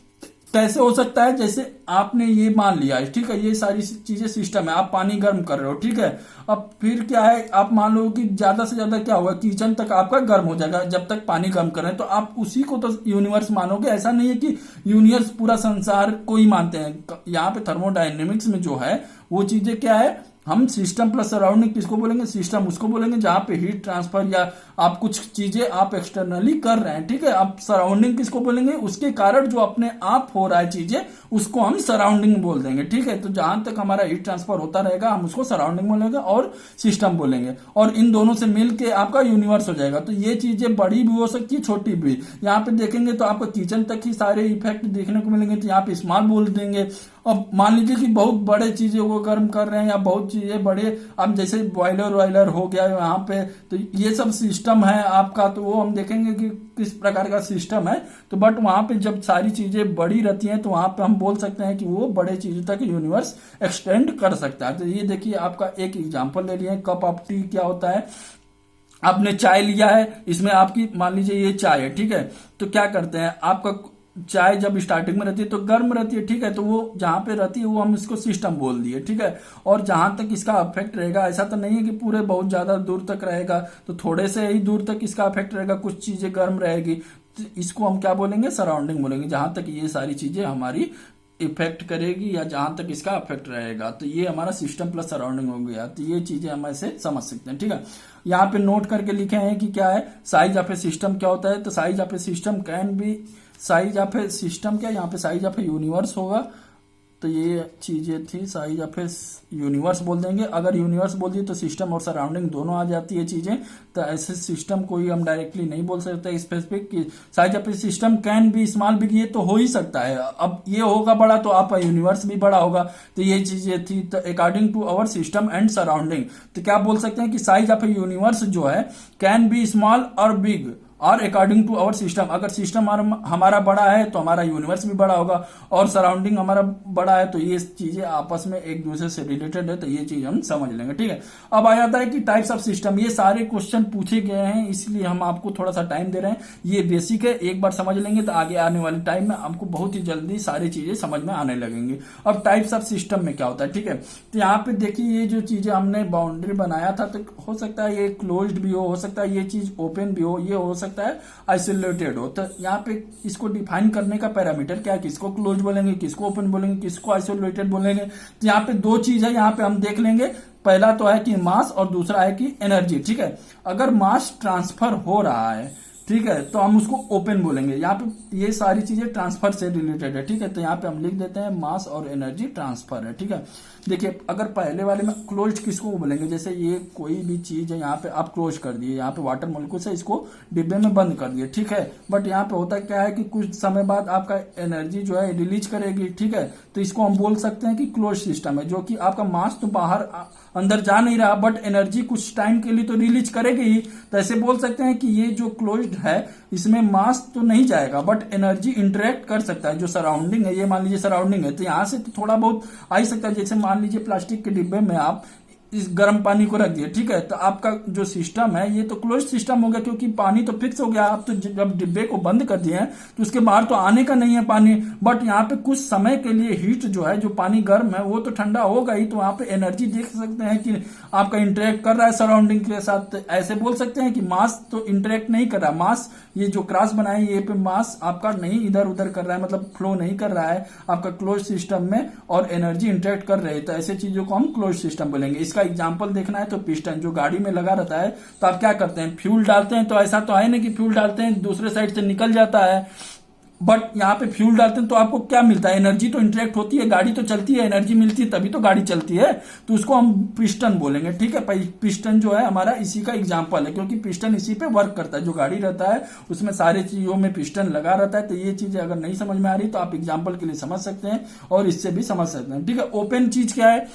कैसे हो सकता है, जैसे आपने ये मान लिया है, ठीक है, ये सारी चीजें सिस्टम है, आप पानी गर्म कर रहे हो, ठीक है। अब फिर क्या है, आप मान लो कि ज्यादा से ज्यादा क्या होगा, किचन तक आपका गर्म हो जाएगा जब तक पानी गर्म कर रहे हैं, तो आप उसी को तो यूनिवर्स मानोगे। ऐसा नहीं है कि यूनिवर्स पूरा संसार को ही मानते हैं। यहाँ पे थर्मोडायनेमिक्स में जो है वो चीजें क्या है, हम सिस्टम प्लस सराउंडिंग किसको बोलेंगे, सिस्टम उसको बोलेंगे जहां पे हीट ट्रांसफर या आप कुछ चीजें आप एक्सटर्नली कर रहे हैं, ठीक है। आप सराउंडिंग किसको बोलेंगे, उसके कारण जो अपने आप हो रहा है चीजें, उसको हम सराउंडिंग बोल देंगे, ठीक है। तो जहां तक हमारा हीट ट्रांसफर होता रहेगा हम उसको सराउंडिंग बोलेंगे और सिस्टम बोलेंगे, और इन दोनों से मिलके आपका यूनिवर्स हो जाएगा। तो ये चीजें बड़ी भी हो सकती है, छोटी भी। यहाँ पे देखेंगे तो आपको किचन तक ही सारे इफेक्ट देखने को मिलेंगे, तो यहाँ पे स्मॉल बोल देंगे। अब मान लीजिए कि बहुत बड़े चीजें वो गर्म कर रहे हैं या बहुत चीजें बड़े, अब जैसे बॉयलर वायलर हो गया यहाँ पे, तो ये सब सिस्टम है आपका, तो वो हम देखेंगे कि किस प्रकार का सिस्टम है। तो बट वहां पे जब सारी चीजें बड़ी रहती हैं तो वहां पे हम बोल सकते हैं कि वो बड़े चीजों तक यूनिवर्स एक्सटेंड कर सकता है। तो ये देखिए आपका एक एग्जांपल ले लिया, कप ऑफ टी क्या होता है, आपने चाय लिया है, इसमें आपकी मान लीजिए ये चाय है, ठीक है। तो क्या करते हैं, आपका चाय जब स्टार्टिंग में रहती है तो गर्म रहती है, ठीक है, तो वो जहां पे रहती है वो हम इसको सिस्टम बोल दिए, ठीक है। और जहां तक इसका अफेक्ट रहेगा, ऐसा तो नहीं है कि पूरे बहुत ज्यादा दूर तक रहेगा, तो थोड़े से ही दूर तक इसका अफेक्ट रहेगा, कुछ चीजें गर्म रहेगी, तो इसको हम क्या बोलेंगे, सराउंडिंग बोलेंगे, जहां तक ये सारी चीजें हमारी इफेक्ट करेगी या जहां तक इसका अफेक्ट रहेगा। तो ये हमारा सिस्टम प्लस सराउंडिंग हो गया। तो ये चीजें हम ऐसे समझ सकते हैं, ठीक है। यहाँ पे नोट करके लिखे हैं कि क्या है, साइज ऑफ ए सिस्टम क्या होता है, तो size of A system can be, size of A system क्या, यहाँ पे साइज ऑफ ए यूनिवर्स होगा। तो ये चीजें थी, साइज ऑफ ए यूनिवर्स बोल देंगे। अगर यूनिवर्स बोल दिए तो सिस्टम और सराउंडिंग दोनों आ जाती है चीजें। तो ऐसे सिस्टम को ही हम डायरेक्टली नहीं बोल सकते स्पेसिफिक कि size of A system can be small big, ये तो हो ही सकता है। अब ये होगा बड़ा तो आपका यूनिवर्स भी बड़ा होगा। तो ये चीजें थी। तो according to our system and surrounding, तो क्या बोल सकते हैं कि साइज ऑफ ए यूनिवर्स जो है कैन बी स्मॉल और बिग और अकॉर्डिंग टू अवर सिस्टम। अगर सिस्टम हमारा बड़ा है तो हमारा यूनिवर्स भी बड़ा होगा, और सराउंडिंग हमारा बड़ा है तो ये चीजें आपस में एक दूसरे से रिलेटेड है। तो ये चीज हम समझ लेंगे, ठीक है। अब आ जाता है कि टाइप्स ऑफ सिस्टम। ये सारे क्वेश्चन पूछे गए हैं, इसलिए हम आपको थोड़ा सा टाइम दे रहे हैं। ये बेसिक है, एक बार समझ लेंगे तो आगे आने वाले टाइम में आपको बहुत ही जल्दी सारी चीजें समझ में आने लगेंगी। अब टाइप्स ऑफ सिस्टम में क्या होता है, ठीक है। तो यहाँ पे देखिए ये जो चीजें हमने बाउंड्री बनाया था, तो हो सकता है ये क्लोज्ड भी हो सकता है ये चीज ओपन भी हो, ये हो सकता है आइसोलेटेड हो। तो यहाँ पे इसको डिफाइन करने का पैरामीटर क्या है, किसको क्लोज बोलेंगे, किसको ओपन बोलेंगे, किसको आइसोलेटेड बोलेंगे। तो यहाँ पे दो चीज है, यहाँ पे हम देख लेंगे। पहला तो है कि मास और दूसरा है कि एनर्जी, ठीक है। अगर मास ट्रांसफर हो रहा है, ठीक है, तो हम उसको ओपन बोलेंगे। यहाँ पे ये सारी चीजें ट्रांसफर से रिलेटेड है, ठीक है। तो यहाँ पे हम लिख देते हैं मास और एनर्जी ट्रांसफर है, ठीक है। देखिए अगर पहले वाले में क्लोज किसको बोलेंगे, जैसे ये कोई भी चीज है यहाँ पे आप क्लोज कर दिए, यहाँ पे वाटर मॉलिक्यूल से इसको डिब्बे में बंद कर दिए, ठीक है। बट यहाँ पे होता क्या है कि कुछ समय बाद आपका एनर्जी जो है रिलीज करेगी, ठीक है। तो इसको हम बोल सकते हैं कि क्लोज सिस्टम है, जो कि आपका मास तो बाहर अंदर जा नहीं रहा, बट एनर्जी कुछ टाइम के लिए तो रिलीज करेगी ही। तो ऐसे बोल सकते हैं कि ये जो क्लोज्ड है इसमें मास तो नहीं जाएगा, बट एनर्जी इंटरेक्ट कर सकता है। जो सराउंडिंग है, ये मान लीजिए सराउंडिंग है, तो यहां से तो थोड़ा बहुत आ ही सकता है। जैसे मान लीजिए प्लास्टिक के डिब्बे में आप इस गर्म पानी को रख दिए, ठीक है, तो आपका जो सिस्टम है ये तो क्लोज सिस्टम हो गया, क्योंकि पानी तो फिक्स हो गया। आप तो जब डिब्बे को बंद कर दिए हैं तो उसके बाहर तो आने का नहीं है पानी, बट यहाँ पे कुछ समय के लिए हीट जो है, जो पानी गर्म है वो तो ठंडा होगा ही। तो वहां पे एनर्जी देख सकते हैं कि आपका इंटरेक्ट कर रहा है सराउंडिंग के साथ। ऐसे बोल सकते हैं कि मास तो इंटरेक्ट नहीं कर रहा, मास ये जो क्रॉस बनाए ये पे मास आपका नहीं इधर उधर कर रहा है, मतलब फ्लो नहीं कर रहा है आपका क्लोज सिस्टम में, और एनर्जी इंटरेक्ट कर रही है। तो ऐसे चीजों को हम क्लोज सिस्टम बोलेंगे। इसका इसका एग्जांपल देखना है तो पिस्टन जो गाड़ी में लगा रहता है, तो आप क्या करते हैं, फ्यूल डालते हैं, तो ऐसा तो है नहीं कि फ्यूल डालते हैं दूसरे साइड से निकल जाता है, बट यहाँ पे फ्यूल डालते हैं तो आपको क्या मिलता है, एनर्जी तो इंटरेक्ट होती है, गाड़ी तो चलती है, एनर्जी मिलती है तभी तो गाड़ी चलती है, तो उसको हम पिस्टन बोलेंगे। ठीक है, पिस्टन जो है हमारा इसी का एग्जांपल है, क्योंकि पिस्टन इसी पे वर्क करता है, जो गाड़ी रहता है उसमें सारी चीजों में पिस्टन लगा रहता है। तो ये चीजें अगर नहीं समझ में आ रही तो आप एग्जाम्पल के लिए समझ सकते हैं और इससे भी समझ सकते हैं। ठीक है, ओपन चीज क्या है,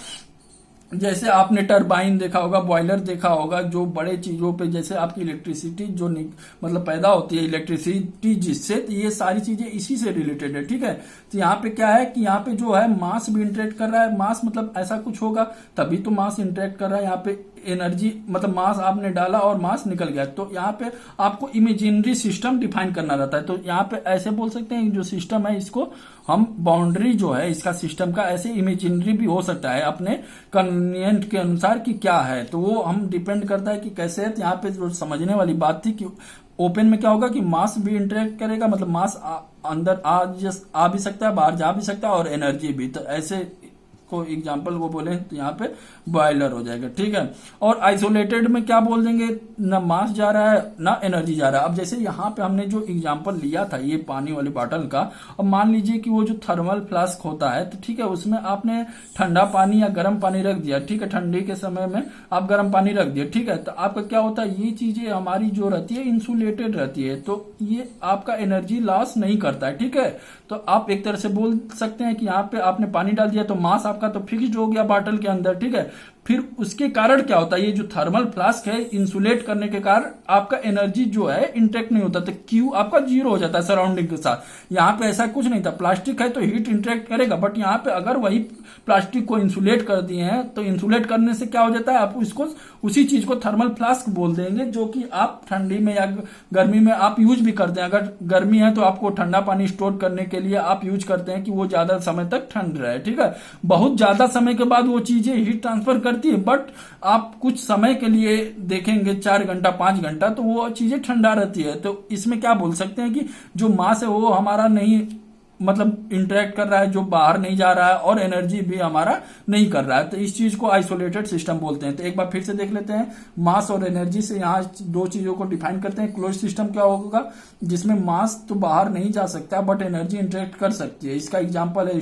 जैसे आपने टरबाइन देखा होगा, बॉयलर देखा होगा, जो बड़े चीजों पे जैसे आपकी इलेक्ट्रिसिटी जो मतलब पैदा होती है, इलेक्ट्रिसिटी जिससे, तो ये सारी चीजें इसी से रिलेटेड है। ठीक है, तो यहाँ पे क्या है कि यहाँ पे जो है मास भी इंटरेक्ट कर रहा है, मास मतलब ऐसा कुछ होगा तभी तो मास इंटरेक्ट कर रहा है। यहाँ पे एनर्जी मतलब मास आपने डाला और मास निकल गया, तो यहाँ पे आपको इमेजिनरी सिस्टम डिफाइन करना रहता है। तो यहाँ पे ऐसे बोल सकते हैं जो सिस्टम है इसको हम बाउंड्री जो है इसका सिस्टम का ऐसे इमेजिनरी भी हो सकता है अपने कन्वीनियंट के अनुसार कि क्या है, तो वो हम डिपेंड करता है कि कैसे है। तो यहाँ पे जो समझने वाली बात थी कि ओपन में क्या होगा कि मास भी इंटरेक्ट करेगा, मतलब मास अंदर आ भी सकता है, बाहर जा भी सकता है, और एनर्जी भी। तो ऐसे को एग्जाम्पल को बोले तो यहाँ पे बॉयलर हो जाएगा। ठीक है, और आइसोलेटेड में क्या बोल देंगे, ना मास जा रहा है ना एनर्जी जा रहा है। अब जैसे यहाँ पे हमने जो एग्जाम्पल लिया था ये पानी वाली बॉटल का, अब मान लीजिए कि वो जो थर्मल फ्लास्क होता है, तो ठीक है उसमें आपने ठंडा पानी या गर्म पानी रख दिया। ठीक है, ठंडी के समय में आप गर्म पानी रख दिया। ठीक है, तो आपका क्या होता है, ये चीजें हमारी जो रहती है इंसुलेटेड रहती है, तो ये आपका एनर्जी लॉस नहीं करता है। ठीक है, तो आप एक तरह से बोल सकते हैं कि यहाँ पे आपने पानी डाल दिया तो मास आपका तो फिक्स्ड हो गया बॉटल के अंदर। ठीक है, फिर उसके कारण क्या होता है, ये जो थर्मल फ्लास्क है इंसुलेट करने के कारण आपका एनर्जी जो है इंटरेक्ट नहीं होता, तो क्यू आपका जीरो हो जाता है सराउंडिंग के साथ। यहाँ पे ऐसा कुछ नहीं था, प्लास्टिक है तो हीट इंटरेक्ट करेगा, बट यहाँ पे अगर वही प्लास्टिक को इंसुलेट कर दिए हैं तो इंसुलेट करने से क्या हो जाता है, आप इसको उसी चीज को थर्मल फ्लास्क बोल देंगे, जो कि आप ठंडी में या गर्मी में आप यूज भी करते हैं। अगर गर्मी है तो आपको ठंडा पानी स्टोर करने के लिए आप यूज करते हैं कि वो ज्यादा समय तक ठंड रहे। ठीक है, बहुत ज्यादा समय के बाद वो चीजें हीट ट्रांसफर करती है, बट आप कुछ समय के लिए देखेंगे 4 घंटा 5 घंटा तो वो चीजें ठंडा रहती है। तो इसमें क्या बोल सकते हैं कि जो मास है वो हमारा नहीं मतलब इंटरेक्ट कर रहा है, जो बाहर नहीं जा रहा है, और एनर्जी भी हमारा नहीं कर रहा है, तो इस चीज को आइसोलेटेड सिस्टम बोलते हैं। तो एक बार फिर से देख लेते हैं, मास और एनर्जी से यहाँ दो चीजों को डिफाइन करते हैं। क्लोज सिस्टम क्या होगा, जिसमें मास तो बाहर नहीं जा सकता बट एनर्जी इंटरेक्ट कर सकती है। इसका एग्जाम्पल है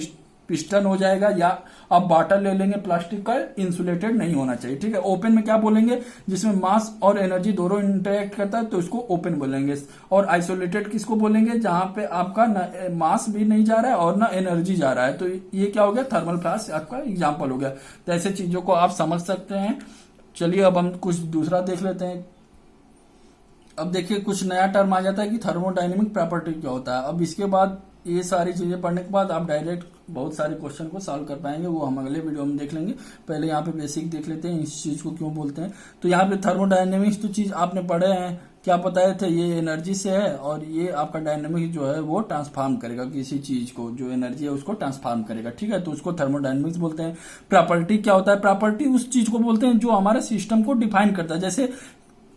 पिस्टन हो जाएगा, या आप बॉटल ले लेंगे प्लास्टिक का, इंसुलेटेड नहीं होना चाहिए। ठीक है, ओपन में क्या बोलेंगे, जिसमें मास और एनर्जी दोनों इंटरेक्ट करता है तो इसको ओपन बोलेंगे। और आइसोलेटेड किसको बोलेंगे, जहां पे आपका न मास भी नहीं जा रहा है और ना एनर्जी जा रहा है, तो ये क्या हो गया, थर्मल फ्लास्क आपका एग्जाम्पल हो गया। तो ऐसे चीजों को आप समझ सकते हैं। चलिए अब हम कुछ दूसरा देख लेते हैं। अब देखिए कुछ नया टर्म आ जाता है कि थर्मोडायनेमिक प्रॉपर्टी क्या होता है। अब इसके बाद ये सारी चीजें पढ़ने के बाद आप डायरेक्ट बहुत सारे क्वेश्चन को सॉल्व कर पाएंगे, वो हम अगले वीडियो में देख लेंगे। पहले यहाँ पे बेसिक देख लेते हैं इस चीज को क्यों बोलते हैं। तो यहाँ पे थर्मोडायनेमिक्स तो चीज आपने पढ़े हैं, क्या बताए थे, ये एनर्जी से है, और ये आपका डायनेमिक जो है वो ट्रांसफॉर्म करेगा किसी चीज को, जो एनर्जी है उसको ट्रांसफॉर्म करेगा। ठीक है, तो उसको थर्मोडायनेमिक्स बोलते हैं। प्रॉपर्टी क्या होता है, प्रॉपर्टी उस चीज को बोलते हैं जो हमारे सिस्टम को डिफाइन करता है। जैसे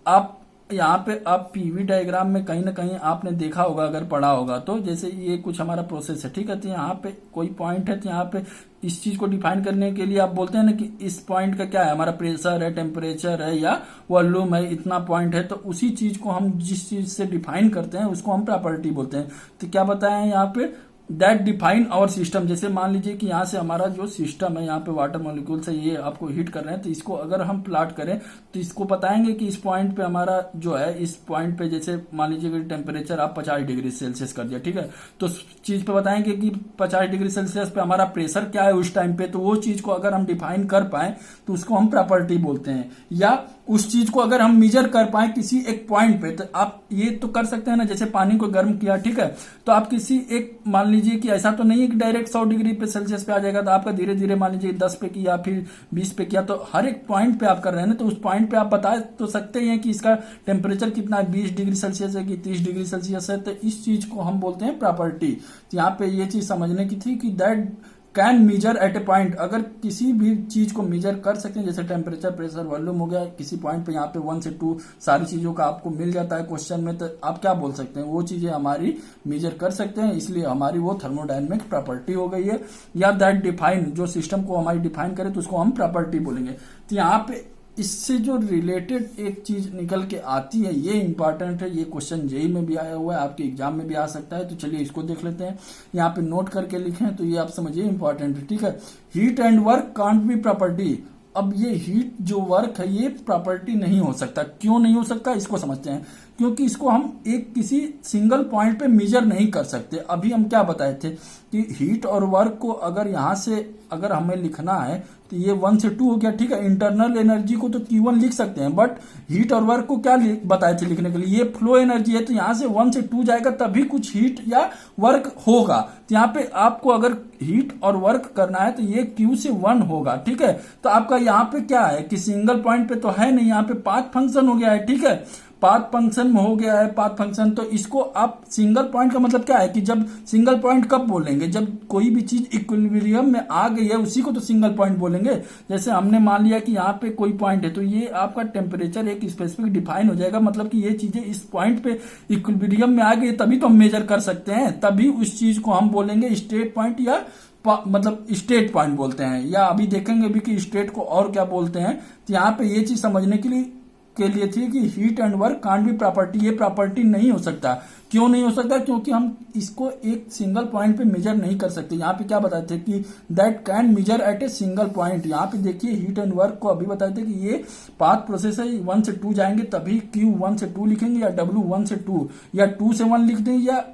आप यहाँ पे आप पीवी डायग्राम में कहीं ना कहीं आपने देखा होगा, अगर पढ़ा होगा तो, जैसे ये कुछ हमारा प्रोसेस है। ठीक है, तो यहाँ पे कोई पॉइंट है, तो यहाँ पे इस चीज को डिफाइन करने के लिए आप बोलते हैं ना कि इस पॉइंट का क्या है, हमारा प्रेशर है, टेम्परेचर है या वॉल्यूम है, इतना पॉइंट है, तो उसी चीज को हम जिस चीज से डिफाइन करते हैं उसको हम प्रॉपर्टी बोलते हैं। तो क्या बताया है यहाँ पे, दैट डिफाइन आवर सिस्टम। जैसे मान लीजिए कि यहाँ से हमारा जो सिस्टम है, यहाँ पे वाटर मॉलिक्यूल से ये आपको हीट कर रहे हैं, तो इसको अगर हम प्लॉट करें तो इसको बताएंगे कि इस पॉइंट पे हमारा जो है, इस पॉइंट पे जैसे मान लीजिए कि टेम्परेचर आप 50 डिग्री सेल्सियस कर दिया। ठीक है, तो चीज पे बताएंगे कि 50 डिग्री सेल्सियस पे हमारा प्रेशर क्या है उस टाइम पे, तो वो चीज को अगर हम डिफाइन कर पाए तो उसको हम प्रॉपर्टी बोलते हैं। या उस चीज को अगर हम मेजर कर पाए किसी एक पॉइंट पे, तो आप ये तो कर सकते हैं ना, जैसे पानी को गर्म किया। ठीक है, तो आप किसी एक मान लीजिए कि ऐसा तो नहीं है कि डायरेक्ट 100 डिग्री पे सेल्सियस पे आ जाएगा, तो आपका धीरे धीरे मान लीजिए 10 पे किया फिर 20 पे किया, तो हर एक पॉइंट पे आप कर रहे हैं ना, तो उस पॉइंट पे आप बता तो सकते हैं कि इसका टेम्परेचर कितना है, 20 डिग्री सेल्सियस है कि 30 डिग्री सेल्सियस है, तो इस चीज को हम बोलते हैं प्रॉपर्टी। तो यहाँ पे ये चीज समझने की थी कि that can measure at a point, अगर किसी भी चीज को मेजर कर सकते हैं, जैसे टेम्परेचर, प्रेशर, वॉल्यूम हो गया, किसी पॉइंट पे यहाँ पे 1 से 2 सारी चीजों का आपको मिल जाता है क्वेश्चन में, तो आप क्या बोल सकते हैं, वो चीजें हमारी मेजर कर सकते हैं, इसलिए हमारी वो थर्मोडायनेमिक प्रॉपर्टी हो गई है। या दैट डिफाइन, जो सिस्टम को हमारी डिफाइन करे तो उसको हम प्रॉपर्टी बोलेंगे। तो यहाँ पे इससे जो रिलेटेड एक चीज निकल के आती है, ये इंपॉर्टेंट है, ये क्वेश्चन जेई में भी आया हुआ है, आपके एग्जाम में भी आ सकता है। तो चलिए इसको देख लेते हैं, यहाँ पे नोट करके लिखें तो ये आप समझिए इंपॉर्टेंट है, ठीक है। Heat and work can't be property. अब ये हीट जो वर्क है ये प्रॉपर्टी नहीं हो सकता। क्यों नहीं हो सकता, इसको समझते हैं। क्योंकि इसको हम एक किसी सिंगल पॉइंट पे मेजर नहीं कर सकते। अभी हम क्या बताए थे कि हीट और वर्क को अगर यहां से अगर हमें लिखना है तो ये 1 से 2 हो गया, ठीक है। इंटरनल एनर्जी को तो Q1 लिख सकते हैं, बट हीट और वर्क को क्या बताए थे लिखने के लिए, ये फ्लो एनर्जी है, तो यहां से 1 से 2 जाएगा तभी कुछ हीट या वर्क होगा। तो यहाँ पे आपको अगर हीट और वर्क करना है तो ये Q से 1 होगा, ठीक है। तो आपका यहाँ पे क्या है कि सिंगल पॉइंट पे तो है नहीं, यहाँ पे पाथ फंक्शन हो गया है, ठीक है। पाथ फंक्शन में हो गया है पाथ फंक्शन, तो इसको आप सिंगल पॉइंट का मतलब क्या है कि जब सिंगल पॉइंट कब बोलेंगे, जब कोई भी चीज इक्विलिब्रियम में आ गई है उसी को तो सिंगल पॉइंट बोलेंगे। जैसे हमने मान लिया कि यहाँ पे कोई पॉइंट है तो ये आपका टेम्परेचर एक स्पेसिफिक डिफाइन हो जाएगा, मतलब कि ये चीजें इस पॉइंट पे इक्विलिब्रियम में आ गई तभी तो हम मेजर कर सकते हैं, तभी उस चीज को हम बोलेंगे स्टेट पॉइंट या मतलब स्टेट पॉइंट बोलते हैं। या अभी देखेंगे भी कि स्टेट को और क्या बोलते हैं। तो यहाँ पे ये चीज समझने के लिए थी कि heat and work can't be property, ये प्रॉपर्टी नहीं हो सकता। क्यों नहीं हो सकता, क्योंकि हम इसको एक सिंगल पॉइंट पे मेजर नहीं कर सकते। यहाँ पे क्या बताए थे कि that can measure at a single point. यहाँ पे देखिए हीट एंड वर्क को अभी बताए थे कि ये पाथ प्रोसेस है, 1 से 2 जाएंगे तभी Q 1 से 2 लिखेंगे, या W 1 से 2, या 2 से 1 लिख दें, या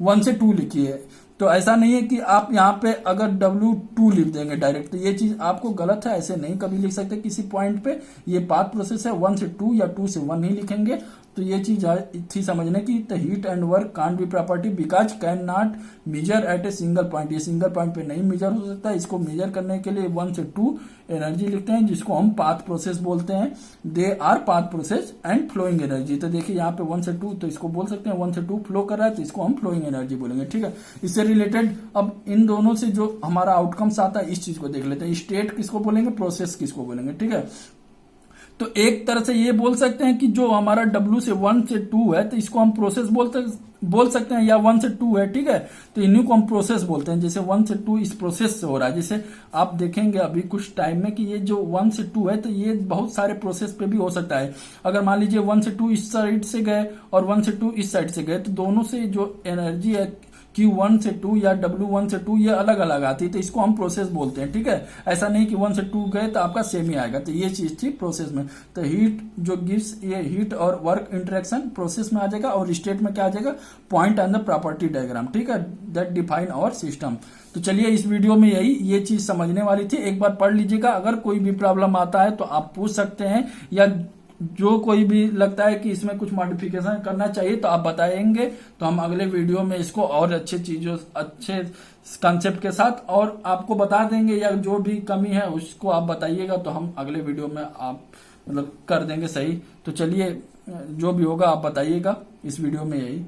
1 से 2 लिखिए। तो ऐसा नहीं है कि आप यहाँ पे अगर W2 लिख देंगे डायरेक्ट, तो ये चीज आपको गलत है, ऐसे नहीं कभी लिख सकते किसी पॉइंट पे। ये पाथ प्रोसेस है, 1 से 2 या 2 से 1 ही लिखेंगे। तो ये चीज थी समझने की। तो heat and work can't be property because can not measure at a single point, ये सिंगल पॉइंट पे नहीं मेजर हो सकता। इसको मेजर करने के लिए 1 से 2 एनर्जी लिखते हैं, जिसको हम पाथ प्रोसेस बोलते हैं। They are path process and flowing energy. तो देखिए यहाँ पे 1 से 2 तो इसको बोल सकते हैं, 1 से 2 फ्लो कर रहा है तो इसको हम फ्लोइंग एनर्जी बोलेंगे, ठीक है। इससे रिलेटेड अब इन दोनों से जो हमारा आउटकम्स आता है इस चीज को देख लेते हैं। स्टेट किसको बोलेंगे, प्रोसेस किसको बोलेंगे, ठीक है। तो एक तरह से ये बोल सकते हैं कि जो हमारा W से 1 से 2 है तो इसको हम प्रोसेस बोल सकते हैं, या 1 से 2 है, ठीक है। तो इन्हीं को हम प्रोसेस बोलते हैं। जैसे 1 से 2 इस प्रोसेस से हो रहा है, जैसे आप देखेंगे अभी कुछ टाइम में कि ये जो 1 से 2 है तो ये बहुत सारे प्रोसेस पे भी हो सकता है। अगर मान लीजिए 1 से 2 इस साइड से गए और 1 से 2 इस साइड से गए, तो दोनों से जो एनर्जी है Q1 से 2 या W1 से 2 ये अलग अलग आती है, तो इसको हम प्रोसेस बोलते हैं, ठीक है। ऐसा नहीं कि 1 से 2 गए तो आपका सेम ही आएगा। तो ये चीज थी प्रोसेस में। तो हीट जो गिव्स, ये हीट और वर्क इंटरेक्शन प्रोसेस में आ जाएगा, और स्टेट में क्या आ जाएगा, point on the property diagram, ठीक है, दैट डिफाइन आवर सिस्टम। तो चलिए इस वीडियो में ये चीज समझने वाली थी। एक बार पढ़ लीजिएगा, अगर कोई भी प्रॉब्लम आता है तो आप पूछ सकते हैं, या जो कोई भी लगता है कि इसमें कुछ मॉडिफिकेशन करना चाहिए तो आप बताएंगे, तो हम अगले वीडियो में इसको और अच्छे चीजों, अच्छे कंसेप्ट के साथ और आपको बता देंगे, या जो भी कमी है उसको आप बताइएगा तो हम अगले वीडियो में आप मतलब कर देंगे सही। तो चलिए जो भी होगा आप बताइएगा। इस वीडियो में यही।